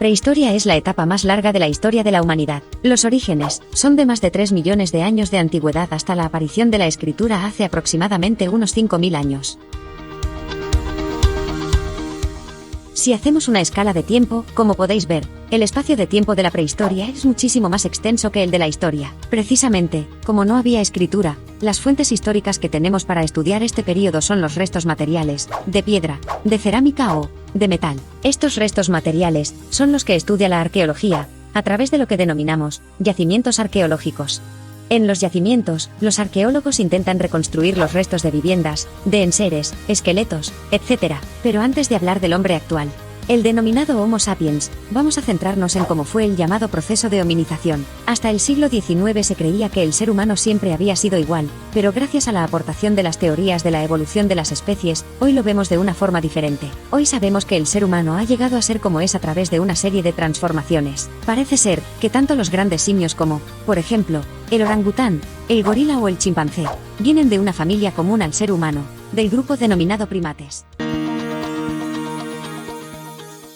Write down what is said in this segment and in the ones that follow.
prehistoria es la etapa más larga de la historia de la humanidad. Los orígenes son de más de 3 millones de años de antigüedad hasta la aparición de la escritura hace aproximadamente unos 5000 años. Si hacemos una escala de tiempo, como podéis ver, el espacio de tiempo de la prehistoria es muchísimo más extenso que el de la historia. Precisamente, como no había escritura, las fuentes históricas que tenemos para estudiar este período son los restos materiales, de piedra, de cerámica o de metal. Estos restos materiales son los que estudia la arqueología, a través de lo que denominamos yacimientos arqueológicos. En los yacimientos, los arqueólogos intentan reconstruir los restos de viviendas, de enseres, esqueletos, etc. Pero antes de hablar del hombre actual, el denominado Homo sapiens, vamos a centrarnos en cómo fue el llamado proceso de hominización. Hasta el siglo XIX se creía que el ser humano siempre había sido igual, pero gracias a la aportación de las teorías de la evolución de las especies, hoy lo vemos de una forma diferente. Hoy sabemos que el ser humano ha llegado a ser como es a través de una serie de transformaciones. Parece ser que tanto los grandes simios como, por ejemplo, el orangután, el gorila o el chimpancé, vienen de una familia común al ser humano, del grupo denominado primates.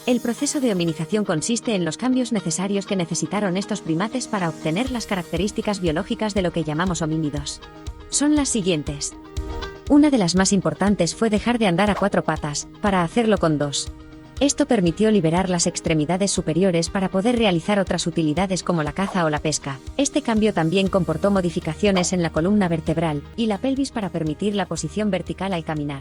El proceso de hominización consiste en los cambios necesarios que necesitaron estos primates para obtener las características biológicas de lo que llamamos homínidos. Son las siguientes. Una de las más importantes fue dejar de andar a 4 patas, para hacerlo con 2. Esto permitió liberar las extremidades superiores para poder realizar otras utilidades como la caza o la pesca. Este cambio también comportó modificaciones en la columna vertebral y la pelvis para permitir la posición vertical al caminar.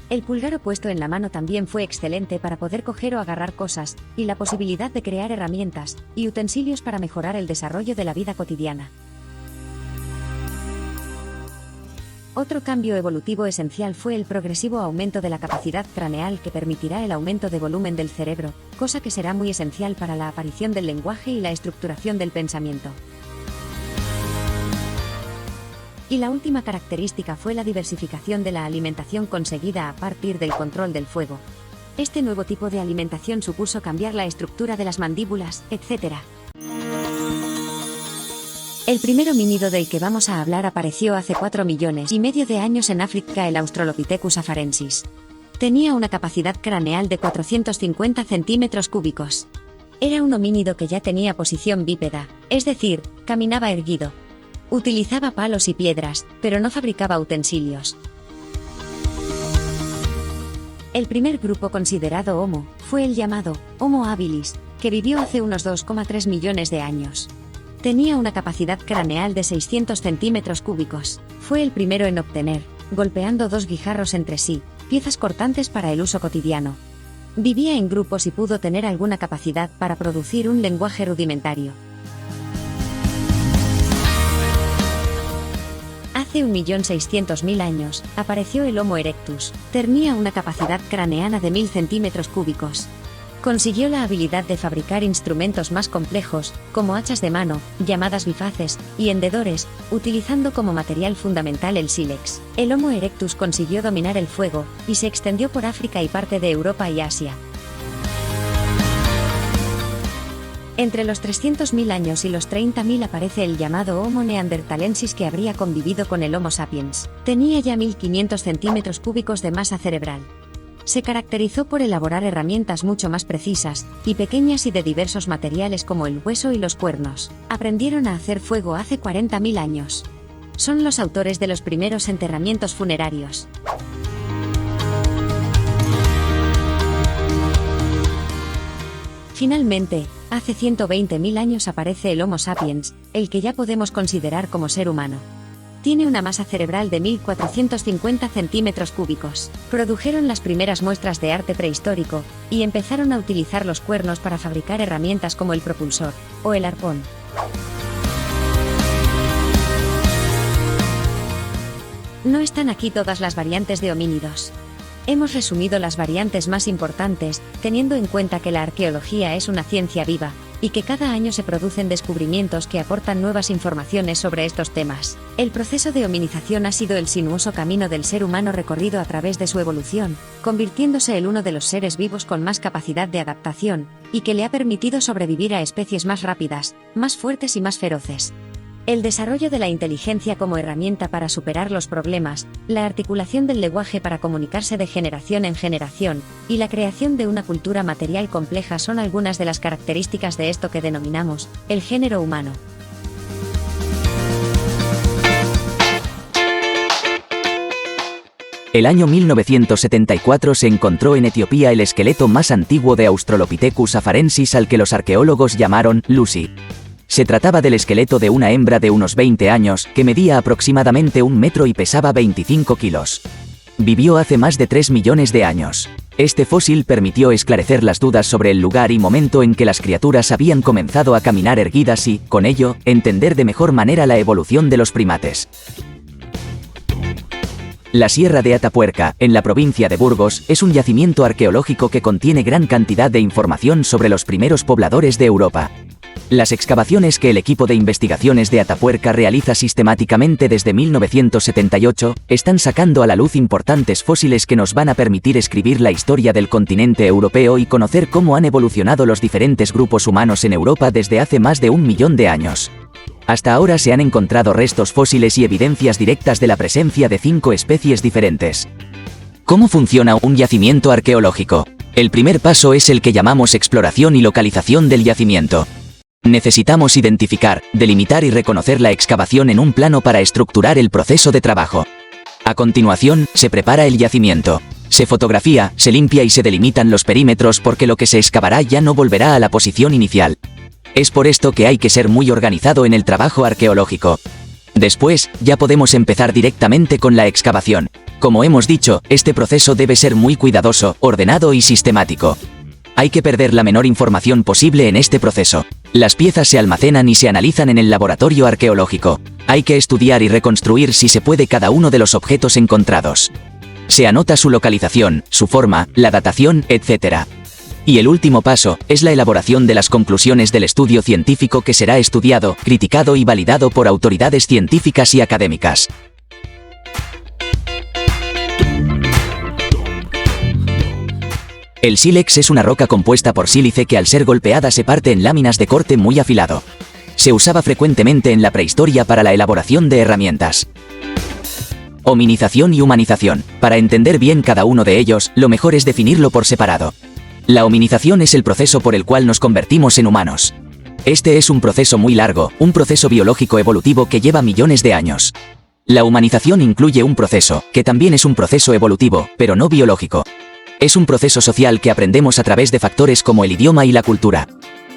El pulgar opuesto en la mano también fue excelente para poder coger o agarrar cosas, y la posibilidad de crear herramientas y utensilios para mejorar el desarrollo de la vida cotidiana. Otro cambio evolutivo esencial fue el progresivo aumento de la capacidad craneal que permitirá el aumento de volumen del cerebro, cosa que será muy esencial para la aparición del lenguaje y la estructuración del pensamiento. Y la última característica fue la diversificación de la alimentación conseguida a partir del control del fuego. Este nuevo tipo de alimentación supuso cambiar la estructura de las mandíbulas, etc. El primer homínido del que vamos a hablar apareció hace 4,5 millones de años en África, el Australopithecus afarensis. Tenía una capacidad craneal de 450 centímetros cúbicos. Era un homínido que ya tenía posición bípeda, es decir, caminaba erguido. Utilizaba palos y piedras, pero no fabricaba utensilios. El primer grupo considerado Homo fue el llamado Homo habilis, que vivió hace unos 2,3 millones de años. Tenía una capacidad craneal de 600 centímetros cúbicos. Fue el primero en obtener, golpeando 2 guijarros entre sí, piezas cortantes para el uso cotidiano. Vivía en grupos y pudo tener alguna capacidad para producir un lenguaje rudimentario. Hace 1.600.000 años, apareció el Homo erectus. Tenía una capacidad craneana de 1000 centímetros cúbicos. Consiguió la habilidad de fabricar instrumentos más complejos, como hachas de mano, llamadas bifaces, y hendedores, utilizando como material fundamental el sílex. El Homo erectus consiguió dominar el fuego, y se extendió por África y parte de Europa y Asia. Entre los 300.000 años y los 30.000 aparece el llamado Homo neanderthalensis, que habría convivido con el Homo sapiens. Tenía ya 1500 centímetros cúbicos de masa cerebral. Se caracterizó por elaborar herramientas mucho más precisas y pequeñas y de diversos materiales como el hueso y los cuernos. Aprendieron a hacer fuego hace 40.000 años. Son los autores de los primeros enterramientos funerarios. Finalmente, hace 120.000 años aparece el Homo sapiens, el que ya podemos considerar como ser humano. Tiene una masa cerebral de 1450 centímetros cúbicos. Produjeron las primeras muestras de arte prehistórico, y empezaron a utilizar los cuernos para fabricar herramientas como el propulsor, o el arpón. No están aquí todas las variantes de homínidos. Hemos resumido las variantes más importantes, teniendo en cuenta que la arqueología es una ciencia viva, y que cada año se producen descubrimientos que aportan nuevas informaciones sobre estos temas. El proceso de hominización ha sido el sinuoso camino del ser humano recorrido a través de su evolución, convirtiéndose en uno de los seres vivos con más capacidad de adaptación, y que le ha permitido sobrevivir a especies más rápidas, más fuertes y más feroces. El desarrollo de la inteligencia como herramienta para superar los problemas, la articulación del lenguaje para comunicarse de generación en generación, y la creación de una cultura material compleja son algunas de las características de esto que denominamos el género humano. El año 1974 se encontró en Etiopía el esqueleto más antiguo de Australopithecus afarensis al que los arqueólogos llamaron Lucy. Se trataba del esqueleto de una hembra de unos 20 años, que medía aproximadamente 1 metro y pesaba 25 kilos. Vivió hace más de 3 millones de años. Este fósil permitió esclarecer las dudas sobre el lugar y momento en que las criaturas habían comenzado a caminar erguidas y, con ello, entender de mejor manera la evolución de los primates. La Sierra de Atapuerca, en la provincia de Burgos, es un yacimiento arqueológico que contiene gran cantidad de información sobre los primeros pobladores de Europa. Las excavaciones que el equipo de investigaciones de Atapuerca realiza sistemáticamente desde 1978, están sacando a la luz importantes fósiles que nos van a permitir escribir la historia del continente europeo y conocer cómo han evolucionado los diferentes grupos humanos en Europa desde hace más de 1 millón de años. Hasta ahora se han encontrado restos fósiles y evidencias directas de la presencia de 5 especies diferentes. ¿Cómo funciona un yacimiento arqueológico? El primer paso es el que llamamos exploración y localización del yacimiento. Necesitamos identificar, delimitar y reconocer la excavación en un plano para estructurar el proceso de trabajo. A continuación, se prepara el yacimiento. Se fotografía, se limpia y se delimitan los perímetros porque lo que se excavará ya no volverá a la posición inicial. Es por esto que hay que ser muy organizado en el trabajo arqueológico. Después, ya podemos empezar directamente con la excavación. Como hemos dicho, este proceso debe ser muy cuidadoso, ordenado y sistemático. Hay que perder la menor información posible en este proceso. Las piezas se almacenan y se analizan en el laboratorio arqueológico. Hay que estudiar y reconstruir si se puede cada uno de los objetos encontrados. Se anota su localización, su forma, la datación, etc. Y el último paso es la elaboración de las conclusiones del estudio científico que será estudiado, criticado y validado por autoridades científicas y académicas. El sílex es una roca compuesta por sílice que al ser golpeada se parte en láminas de corte muy afilado. Se usaba frecuentemente en la prehistoria para la elaboración de herramientas. Hominización y humanización. Para entender bien cada uno de ellos, lo mejor es definirlo por separado. La hominización es el proceso por el cual nos convertimos en humanos. Este es un proceso muy largo, un proceso biológico evolutivo que lleva millones de años. La humanización incluye un proceso, que también es un proceso evolutivo, pero no biológico. Es un proceso social que aprendemos a través de factores como el idioma y la cultura.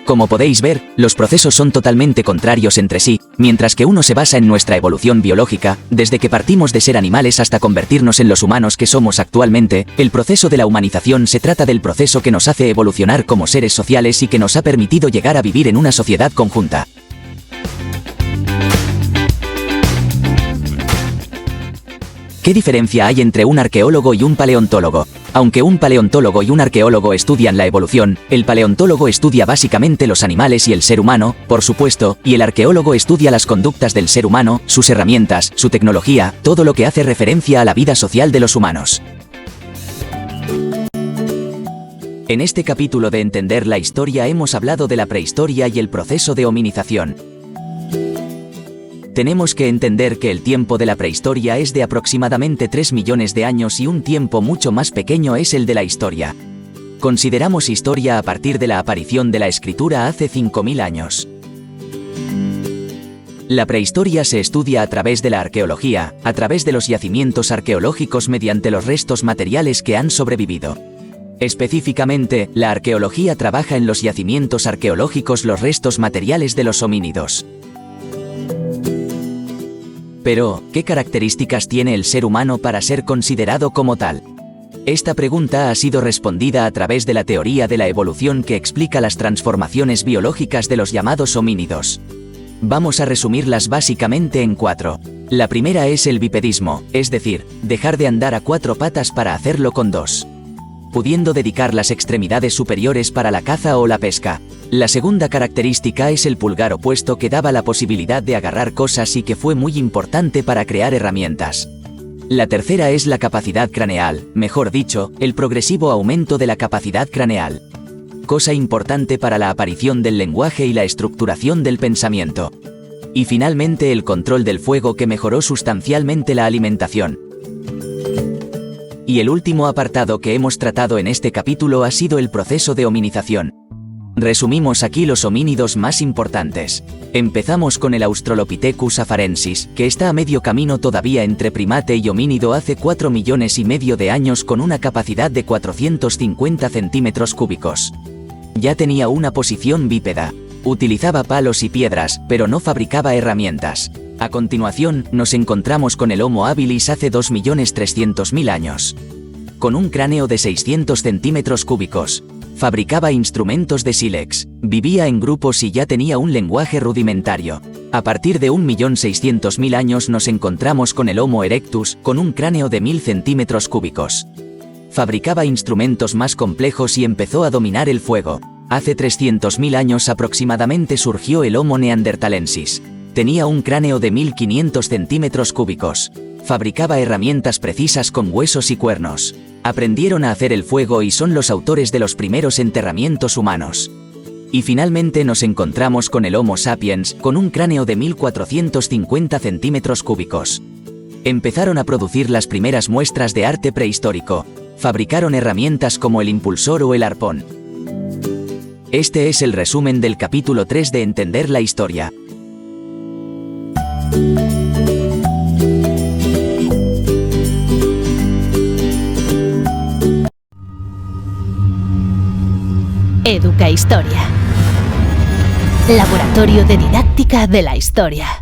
Como podéis ver, los procesos son totalmente contrarios entre sí, mientras que uno se basa en nuestra evolución biológica, desde que partimos de ser animales hasta convertirnos en los humanos que somos actualmente. El proceso de la humanización se trata del proceso que nos hace evolucionar como seres sociales y que nos ha permitido llegar a vivir en una sociedad conjunta. ¿Qué diferencia hay entre un arqueólogo y un paleontólogo? Aunque un paleontólogo y un arqueólogo estudian la evolución, el paleontólogo estudia básicamente los animales y el ser humano, por supuesto, y el arqueólogo estudia las conductas del ser humano, sus herramientas, su tecnología, todo lo que hace referencia a la vida social de los humanos. En este capítulo de Entender la Historia hemos hablado de la prehistoria y el proceso de hominización. Tenemos que entender que el tiempo de la prehistoria es de aproximadamente 3 millones de años y un tiempo mucho más pequeño es el de la historia. Consideramos historia a partir de la aparición de la escritura hace 5.000 años. La prehistoria se estudia a través de la arqueología, a través de los yacimientos arqueológicos mediante los restos materiales que han sobrevivido. Específicamente, la arqueología trabaja en los yacimientos arqueológicos los restos materiales de los homínidos. Pero, ¿qué características tiene el ser humano para ser considerado como tal? Esta pregunta ha sido respondida a través de la teoría de la evolución que explica las transformaciones biológicas de los llamados homínidos. Vamos a resumirlas básicamente en 4. La primera es el bipedismo, es decir, dejar de andar a 4 patas para hacerlo con 2. Pudiendo dedicar las extremidades superiores para la caza o la pesca. La segunda característica es el pulgar opuesto que daba la posibilidad de agarrar cosas y que fue muy importante para crear herramientas. La tercera es la capacidad craneal, mejor dicho, el progresivo aumento de la capacidad craneal. Cosa importante para la aparición del lenguaje y la estructuración del pensamiento. Y finalmente el control del fuego, que mejoró sustancialmente la alimentación. Y el último apartado que hemos tratado en este capítulo ha sido el proceso de hominización. Resumimos aquí los homínidos más importantes. Empezamos con el Australopithecus afarensis, que está a medio camino todavía entre primate y homínido hace 4,5 millones de años, con una capacidad de 450 centímetros cúbicos. Ya tenía una posición bípeda. Utilizaba palos y piedras, pero no fabricaba herramientas. A continuación, nos encontramos con el Homo habilis hace 2.300.000 años. Con un cráneo de 600 centímetros cúbicos. Fabricaba instrumentos de sílex, vivía en grupos y ya tenía un lenguaje rudimentario. A partir de 1.600.000 años nos encontramos con el Homo erectus, con un cráneo de 1.000 centímetros cúbicos. Fabricaba instrumentos más complejos y empezó a dominar el fuego. Hace 300.000 años aproximadamente surgió el Homo neanderthalensis. Tenía un cráneo de 1.500 centímetros cúbicos. Fabricaba herramientas precisas con huesos y cuernos. Aprendieron a hacer el fuego y son los autores de los primeros enterramientos humanos. Y finalmente nos encontramos con el Homo sapiens, con un cráneo de 1.450 centímetros cúbicos. Empezaron a producir las primeras muestras de arte prehistórico. Fabricaron herramientas como el impulsor o el arpón. Este es el resumen del capítulo 3 de Entender la historia. Educa Historia. Laboratorio de Didáctica de la Historia.